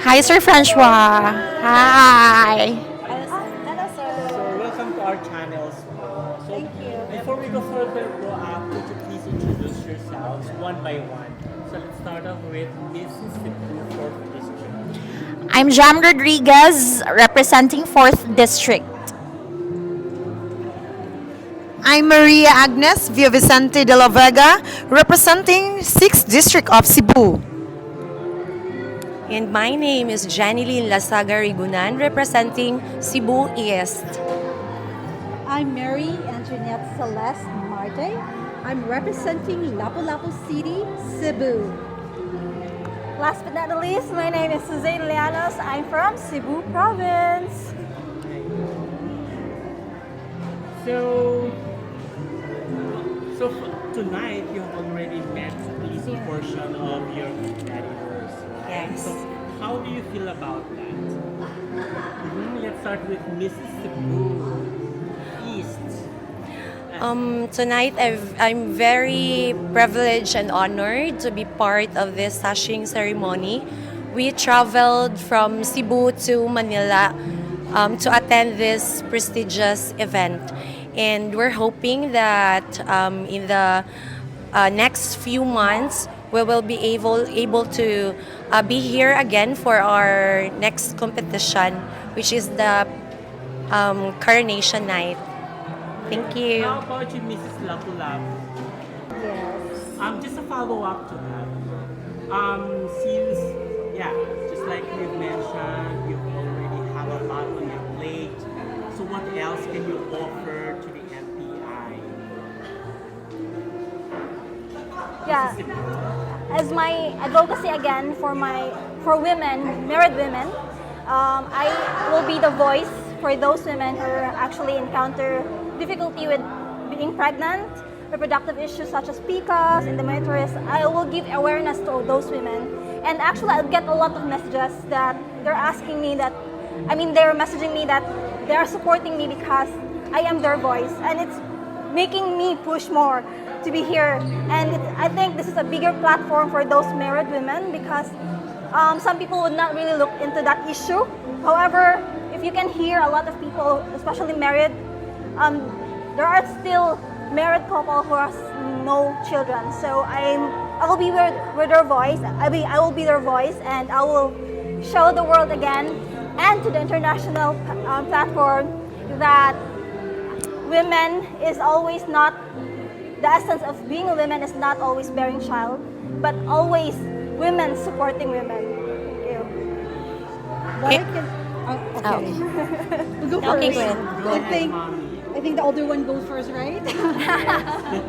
Hi, Sir Francois. Hi. Hello, So sir. welcome to our channel. So Thank you. before we go further, could you please introduce yourselves one by one? So let's start off with Mrs. Cebu 4th District. I'm Jam Rodriguez, representing 4th District. I'm Maria Agnes Villavicente de la Vega, representing 6th District of Cebu. And my name is Janilyn Lasaga Rigunan, representing Cebu East. I'm Mary Antoinette Celeste Marte. I'm representing Lapu-Lapu City, Cebu. Last but not the least, my name is Suzanne Lianos. I'm from Cebu Province. So, tonight you have already met at least a portion of your competitors. Right? Yes. So how do you feel about that? Let's start with Mrs. Cebu East. Tonight, I'm very privileged and honored to be part of this Sashing ceremony. We traveled from Cebu to Manila to attend this prestigious event. And we're hoping that in the next few months, we will be able to be here again for our next competition, which is the coronation night. Thank you. How about you, Mrs. Lapu-Lapu? Yes. Just a follow-up to that. Since, yeah, just like we've mentioned, you already have a lot on your plate. So what else can you offer to the MPI? Yeah, as my advocacy again for women, married women, I will be the voice for those women who actually encounter difficulty with being pregnant, reproductive issues such as PCOS, endometriosis. I will give awareness to those women, and actually I'll get a lot of messages that they're asking me that, they're messaging me that they are supporting me because I am their voice, and it's making me push more to be here. And I think this is a bigger platform for those married women because some people would not really look into that issue. However, if you can hear a lot of people, especially married, there are still married couple who has no children. So I will be with their voice. I will be their voice, and I will show the world again and to the international platform that women is always not, the essence of being a woman is not always bearing child, but always women supporting women. Thank you. What Eh, I can, okay. Oh. We'll go first. Okay, go ahead. Go I ahead, think Mommy. I think the older one goes first, right?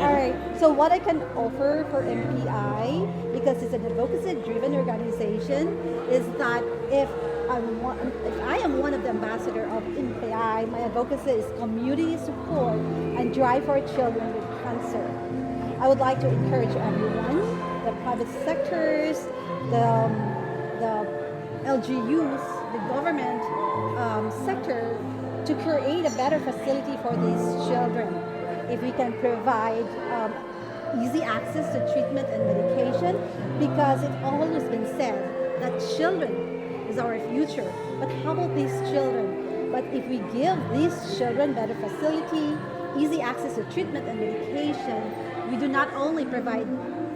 All right. So what I can offer for MPI, because it's an advocacy-driven organization, is that if I am one of the ambassador of MPI, my advocacy is community support and drive for children with cancer. I would like to encourage everyone, the private sectors, the LGUs, the government sector, to create a better facility for these children. If we can provide easy access to treatment and medication, because it's always been said that children is our future. But how about these children? But if we give these children better facility, easy access to treatment and medication, we do not only provide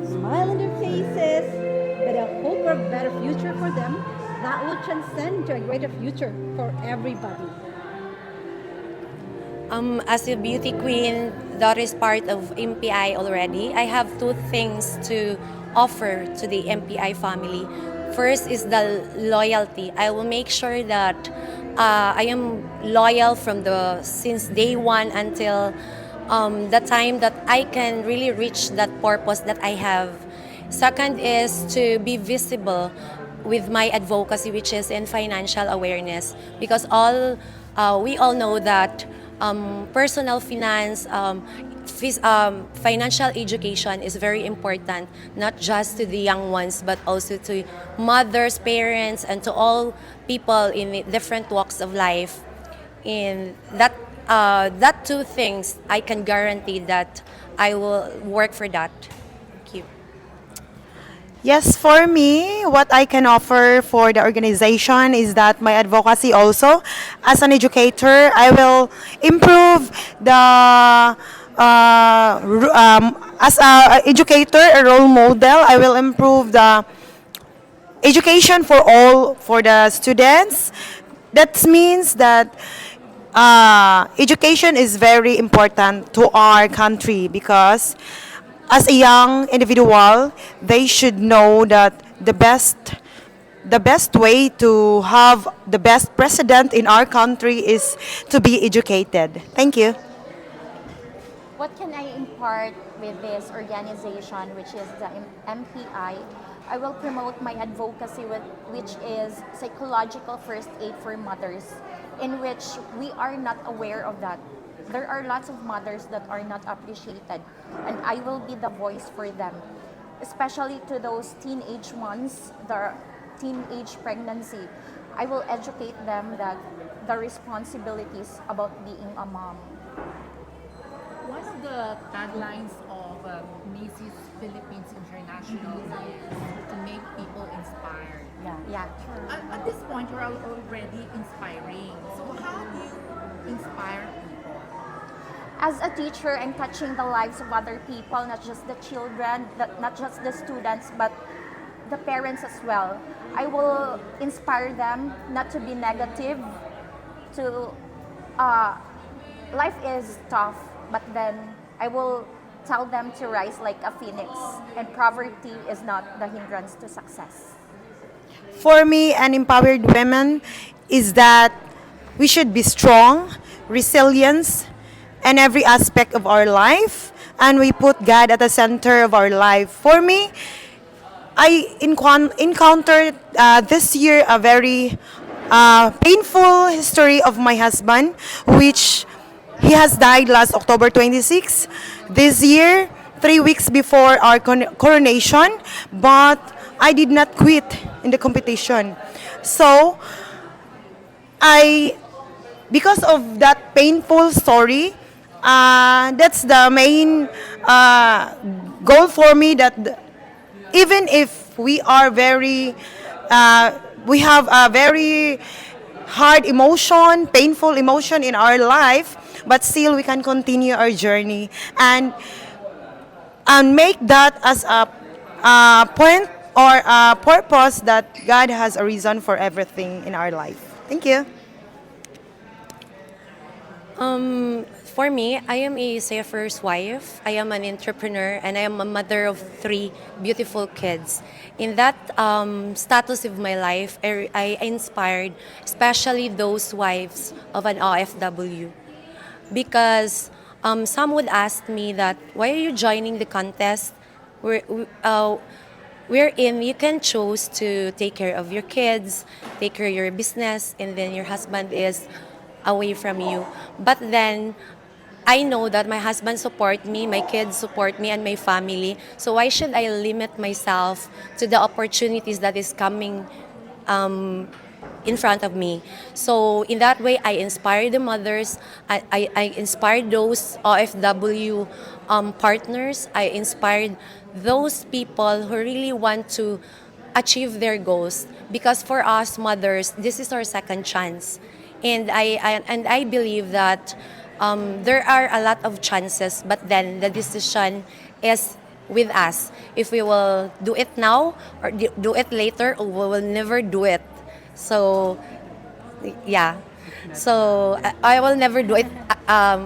smile on their faces, but a hope for a better future for them that would transcend to a greater future for everybody. As a beauty queen that is part of MPI already, I have two things to offer to the MPI family. First is the loyalty. I will make sure that I am loyal since day one until the time that I can really reach that purpose that I have. Second is to be visible with my advocacy, which is in financial awareness, because we all know that personal finance, financial education is very important, not just to the young ones, but also to mothers, parents, and to all people in the different walks of life. In that two things, I can guarantee that I will work for that. Thank you. Yes, for me, what I can offer for the organization is that my advocacy also, as an educator, I will improve the, as a educator, a role model, I will improve the education for all, for the students. That means that education is very important to our country because as a young individual, they should know that the best way to have the best president in our country is to be educated. Thank you. What can I impart with this organization, which is the MPI? I will promote my advocacy, which is psychological first aid for mothers, in which we are not aware of that. There are lots of mothers that are not appreciated, and I will be the voice for them, especially to those teenage ones, the teenage pregnancy. I will educate them that the responsibilities about being a mom. One of the taglines of Macy's Philippines International is to make people inspired. Yeah. At this point, you're already inspiring. So how do you inspire people? As a teacher, I'm touching the lives of other people, not just the children, not just the students, but the parents as well. I will inspire them not to be negative, to life is tough, but then I will tell them to rise like a phoenix, and poverty is not the hindrance to success. For me, an empowered women is that we should be strong, resilience, in every aspect of our life, and we put God at the center of our life. For me, I encountered this year a very painful history of my husband, which he has died last October 26 this year, 3 weeks before our coronation, but I did not quit in the competition. So, I, because of that painful story, that's the main goal for me that even if we are very, we have a very hard emotion, painful emotion in our life, but still we can continue our journey and make that as a point or a purpose that God has a reason for everything in our life. Thank you. For me, I am a first wife, I am an entrepreneur, and I am a mother of 3 beautiful kids. In that status of my life, I inspired especially those wives of an OFW. Because some would ask me that, why are you joining the contest? Wherein you can choose to take care of your kids, take care of your business, and then your husband is away from you. But then I know that my husband support me, my kids support me, and my family. So why should I limit myself to the opportunities that is coming in front of me? So in that way, I inspire the mothers. I inspired those OFW partners. I inspired those people who really want to achieve their goals. Because for us mothers, this is our second chance. And I believe that there are a lot of chances, but then the decision is with us. If we will do it now or do it later, or we will never do it. So, yeah. So I will never do it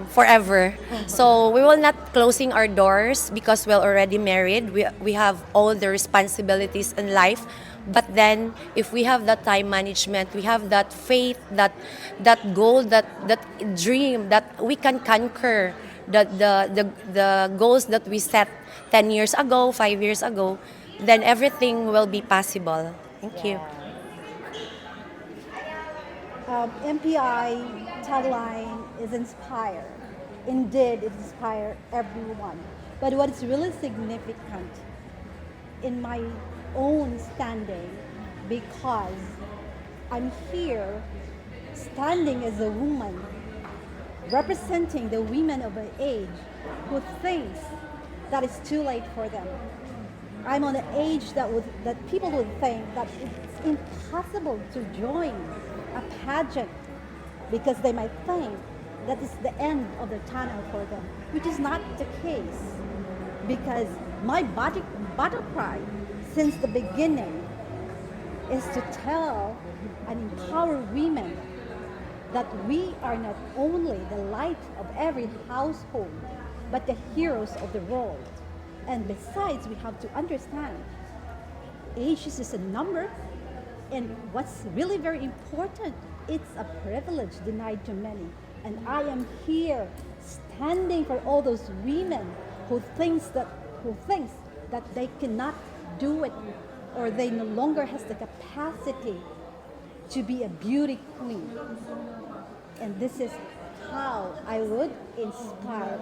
forever. So we will not closing our doors because we're already married. We have all the responsibilities in life. But then, if we have that time management, we have that faith, that goal, that dream, that we can conquer the goals that we set 10 years ago, 5 years ago, then everything will be possible. Thank you. MPI tagline is inspire. Indeed, it inspires everyone. But what is really significant in my own standing, because I'm here standing as a woman representing the women of my age who thinks that it's too late for them. I'm on an age that people would think that it's impossible to join a pageant because they might think that is the end of the tunnel for them, which is not the case. Because my battle cry since the beginning is to tell and empower women that we are not only the light of every household, but the heroes of the world. And besides, we have to understand age is just a number, and what's really very important, it's a privilege denied to many. And I am here standing for all those women who thinks that they cannot do it, or they no longer has the capacity to be a beauty queen. And this is how I would inspire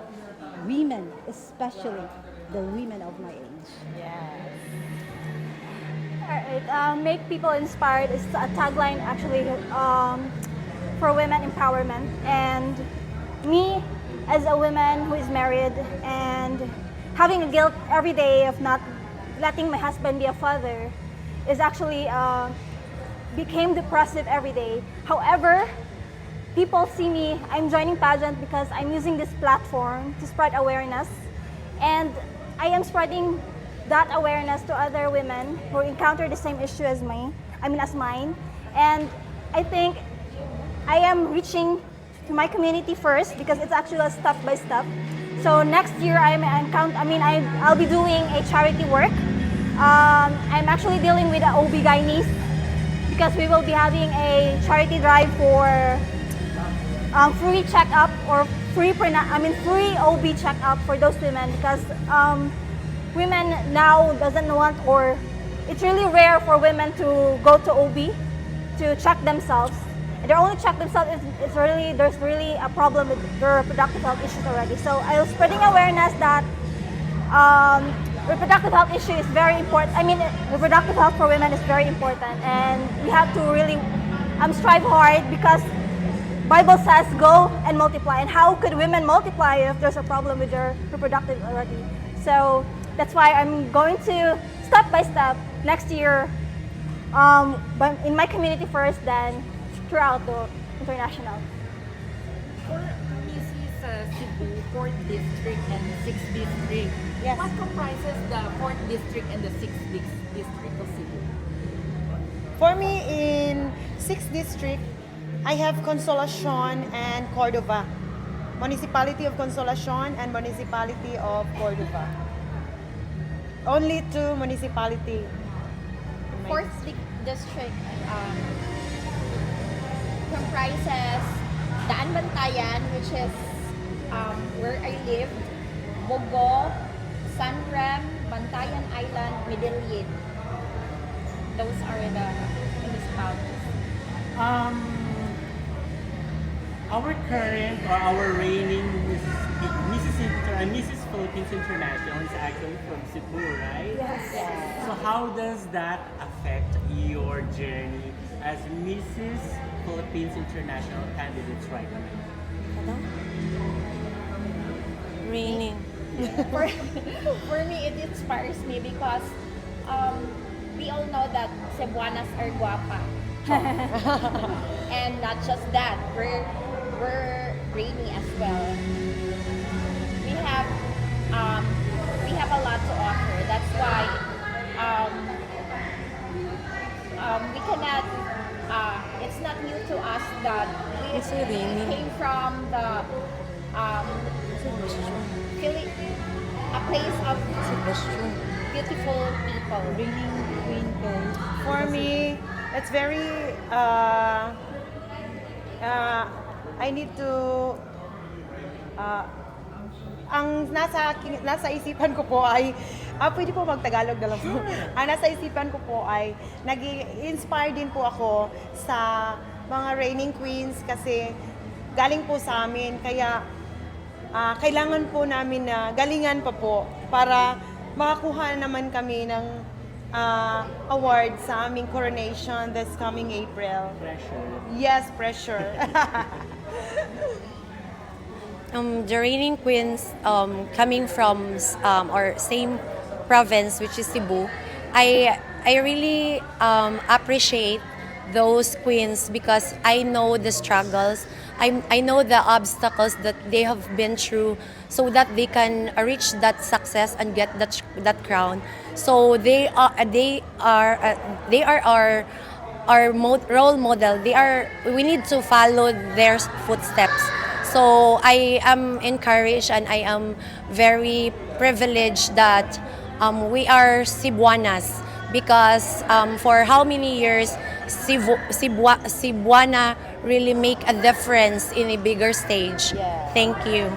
women, especially the women of my age. Alright, make people inspired is a tagline actually for women empowerment. And me, as a woman who is married and having a guilt every day of not letting my husband be a father, is actually became depressive every day. However, people see me, I'm joining pageant because I'm using this platform to spread awareness, and I am spreading that awareness to other women who encounter the same issue as mine. And I think I am reaching to my community first because it's actually a step by step. So next year I'll be doing a charity work. I'm actually dealing with the OB-GYNs because we will be having a charity drive for free checkup or free OB checkup for those women, because women now doesn't want, or it's really rare for women to go to OB to check themselves. They only check themselves if there's really a problem with their reproductive health issues already. So I'm spreading awareness that reproductive health issue is very important. Reproductive health for women is very important, and we have to really strive hard, because Bible says go and multiply. And how could women multiply if there's a problem with their reproductive already? So that's why I'm going to step by step next year, but in my community first, then throughout the international. For Mrs. Cebu, 4th District and 6th District, Yes. what comprises the 4th District and the 6th District of Cebu? For me, in 6th District, I have Consolacion and Cordova. Municipality of Consolacion and Municipality of Cordova. Only two municipality. Fourth district comprises Daan Bantayan, which is where I live, Bogo, Sanrem, Bantayan Island, Midillion. Those are the municipalities. Our current or our reigning Mrs. Philippines International is actually from Cebu, right? Yes. So how does that affect your journey as Mrs. Philippines International candidates right now? Raining. For me, it inspires me because we all know that Cebuanas are guapa. And not just that, we're brainy as well. We have a lot to offer. That's why we cannot. It's not new to us that we It's raining. came from the a place of beautiful people. For me, it's very, I need to, ang nasa isipan ko po ay, pwede po mag-Tagalog na lang po. Ang nasa isipan ko po ay, nag-inspire din po ako sa mga reigning queens kasi galing po sa amin. Kaya, kailangan po namin na galingan pa po para makakuha naman kami ng award sa aming coronation this coming April. Pressure. Yes, pressure. The reigning queens coming from or same province, which is Cebu, I really appreciate those queens because I know the struggles. I know the obstacles that they have been through so that they can reach that success and get that crown. So they are our role model. We need to follow their footsteps. So I am encouraged and I am very privileged that we are Cebuanas because for how many years Cebuana really make a difference in a bigger stage. Thank you.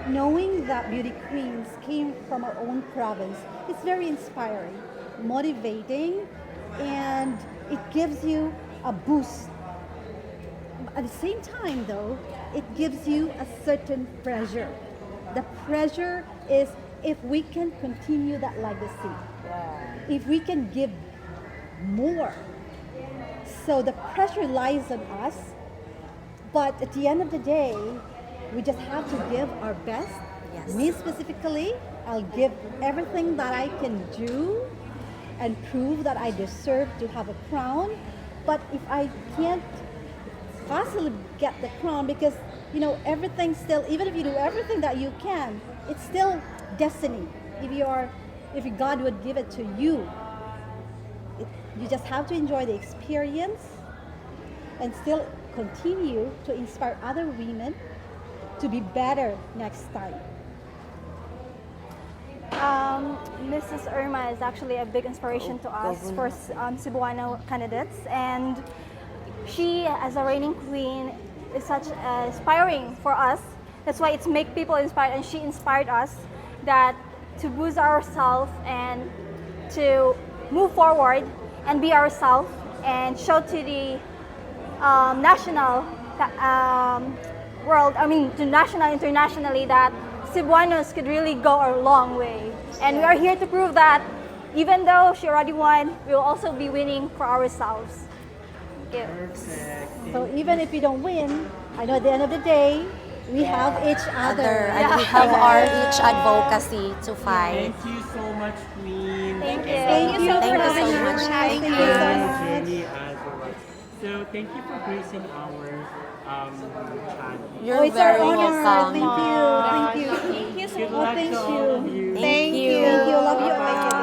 Knowing that beauty queens came from our own province is very inspiring, motivating, and it gives you a boost. At the same time, though, it gives you a certain pressure. The pressure is if we can continue that legacy, if we can give more. So the pressure lies on us, but at the end of the day, we just have to give our best. Yes. Me specifically, I'll give everything that I can do and prove that I deserve to have a crown. But if I can't possibly get the crown, because everything still, even if you do everything that you can, it's still destiny. If God would give it to you, you just have to enjoy the experience and still continue to inspire other women to be better next time. Mrs. Irma is actually a big inspiration to us for Cebuano candidates, and she, as a reigning queen, is such inspiring for us. That's why it's make people inspired, and she inspired us that to boost ourselves and to move forward and be ourselves and show to the national world, to national, internationally, that Cebuanos could really go a long way. And we are here to prove that even though she already won, we will also be winning for ourselves. Thank you. Perfect. So even if you don't win, I know at the end of the day, we have each other. And we have our each advocacy to fight. Thank you so much, Queen. Thank you. Thank you Thank you for so having much. us. Thank Thank you. you so And much. Jenny as well. So thank you for gracing our chat. You're It's our very honor. welcome. Thank you. Thank you. Good Oh, luck thank to all of you. you. Thank you. Thank you. Love you all.